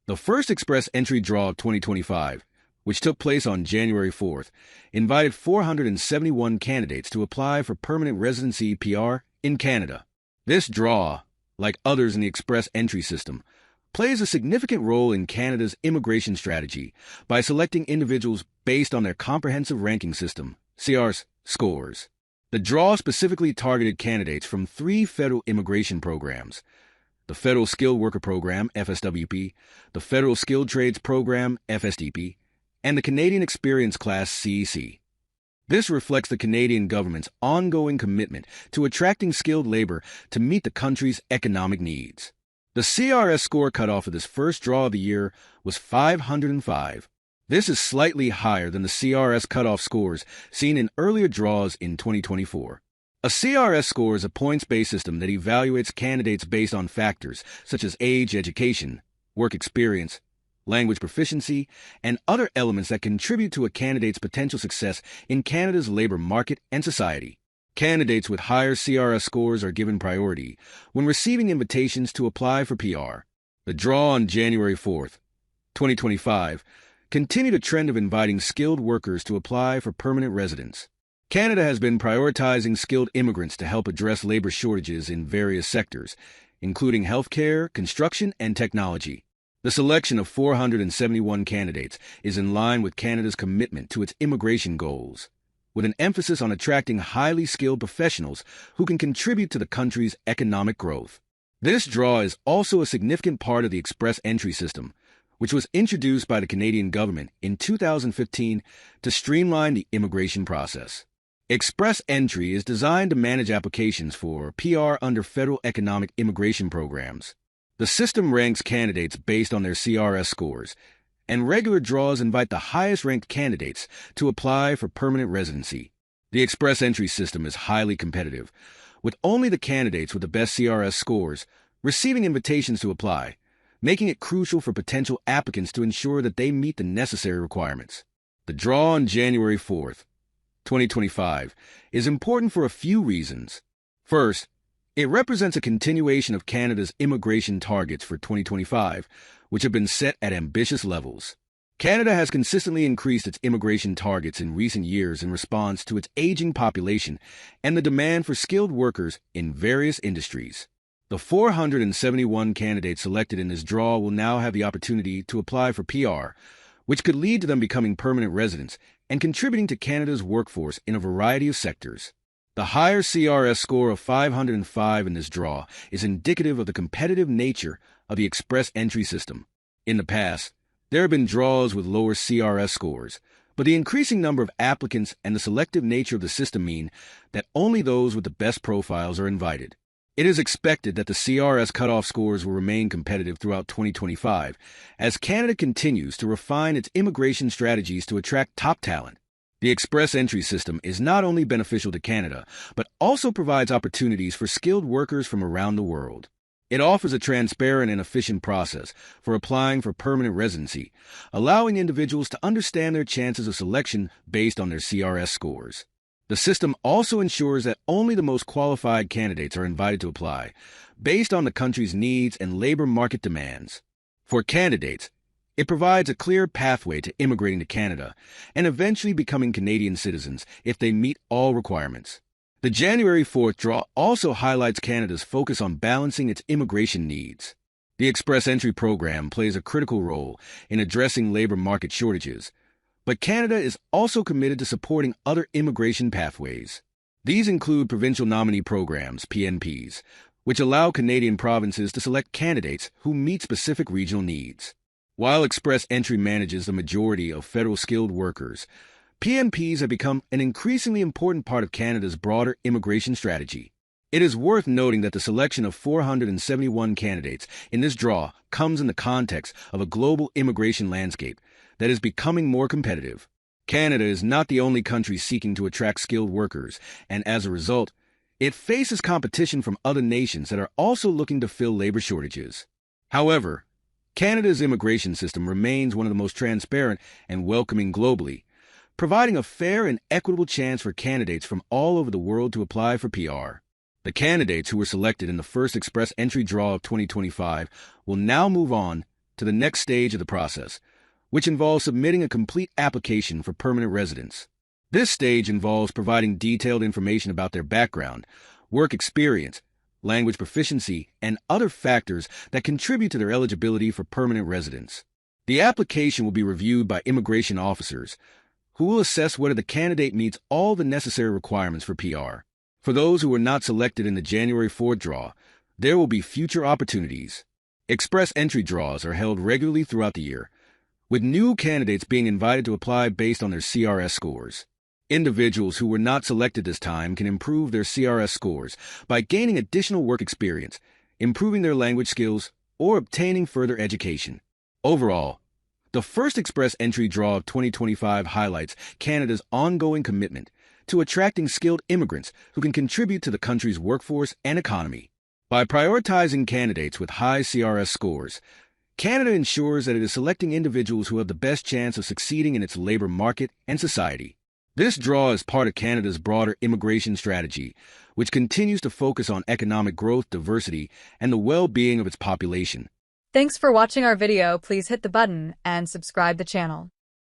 The first express entry draw of 2025, which took place on January 4th, invited 471 candidates to apply for permanent residency (PR) in Canada. This draw, like others in the express entry system, plays a significant role in Canada's immigration strategy by selecting individuals based on their comprehensive ranking system, CRS, scores. The draw specifically targeted candidates from 3 federal immigration programs: the Federal Skilled Worker Program, FSWP, the Federal Skilled Trades Program, FSTP, and the Canadian Experience Class, CEC. This reflects the Canadian government's ongoing commitment to attracting skilled labor to meet the country's economic needs. The CRS score cutoff of this first draw of the year was 505. This is slightly higher than the CRS cutoff scores seen in earlier draws in 2024. A CRS score is a points-based system that evaluates candidates based on factors such as age, education, work experience, language proficiency, and other elements that contribute to a candidate's potential success in Canada's labor market and society. Candidates with higher CRS scores are given priority when receiving invitations to apply for PR. The draw on January 4th, 2025, continued a trend of inviting skilled workers to apply for permanent residence. Canada has been prioritizing skilled immigrants to help address labor shortages in various sectors, including healthcare, construction, and technology. The selection of 471 candidates is in line with Canada's commitment to its immigration goals, with an emphasis on attracting highly skilled professionals who can contribute to the country's economic growth. This draw is also a significant part of the express entry system, which was introduced by the Canadian government in 2015 to streamline the immigration process. Express entry is designed to manage applications for PR under federal economic immigration programs. The system ranks candidates based on their CRS scores, and regular draws invite the highest-ranked candidates to apply for permanent residency. The express entry system is highly competitive, with only the candidates with the best CRS scores receiving invitations to apply, making it crucial for potential applicants to ensure that they meet the necessary requirements. The draw on January 4th, 2025, is important for a few reasons. First, it represents a continuation of Canada's immigration targets for 2025, which have been set at ambitious levels. Canada has consistently increased its immigration targets in recent years in response to its aging population and the demand for skilled workers in various industries. The 471 candidates selected in this draw will now have the opportunity to apply for PR, which could lead to them becoming permanent residents and contributing to Canada's workforce in a variety of sectors. The higher CRS score of 505 in this draw is indicative of the competitive nature of the express entry system. In the past, there have been draws with lower CRS scores, but the increasing number of applicants and the selective nature of the system mean that only those with the best profiles are invited. It is expected that the CRS cutoff scores will remain competitive throughout 2025 as Canada continues to refine its immigration strategies to attract top talent. The express entry system is not only beneficial to Canada, but also provides opportunities for skilled workers from around the world. It offers a transparent and efficient process for applying for permanent residency, allowing individuals to understand their chances of selection based on their CRS scores. The system also ensures that only the most qualified candidates are invited to apply, based on the country's needs and labor market demands. For candidates, it provides a clear pathway to immigrating to Canada and eventually becoming Canadian citizens if they meet all requirements. The January 4th draw also highlights Canada's focus on balancing its immigration needs. The Express Entry program plays a critical role in addressing labor market shortages, but Canada is also committed to supporting other immigration pathways. These include Provincial Nominee Programs, PNPs, which allow Canadian provinces to select candidates who meet specific regional needs. While Express Entry manages the majority of federal skilled workers, PNPs have become an increasingly important part of Canada's broader immigration strategy. It is worth noting that the selection of 471 candidates in this draw comes in the context of a global immigration landscape that is becoming more competitive. Canada is not the only country seeking to attract skilled workers, and as a result, it faces competition from other nations that are also looking to fill labor shortages. However, Canada's immigration system remains one of the most transparent and welcoming globally, providing a fair and equitable chance for candidates from all over the world to apply for PR. The candidates who were selected in the first Express Entry draw of 2025 will now move on to the next stage of the process, which involves submitting a complete application for permanent residence. This stage involves providing detailed information about their background, work experience, language proficiency, and other factors that contribute to their eligibility for permanent residence. The application will be reviewed by immigration officers, who will assess whether the candidate meets all the necessary requirements for PR. For those who were not selected in the January 4th draw, there will be future opportunities. Express entry draws are held regularly throughout the year, with new candidates being invited to apply based on their CRS scores. Individuals who were not selected this time can improve their CRS scores by gaining additional work experience, improving their language skills, or obtaining further education. Overall, the first Express Entry Draw of 2025 highlights Canada's ongoing commitment to attracting skilled immigrants who can contribute to the country's workforce and economy. By prioritizing candidates with high CRS scores, Canada ensures that it is selecting individuals who have the best chance of succeeding in its labor market and society. This draw is part of Canada's broader immigration strategy, which continues to focus on economic growth, diversity, and the well-being of its population. Thanks for watching our video. Please hit the button and subscribe the channel.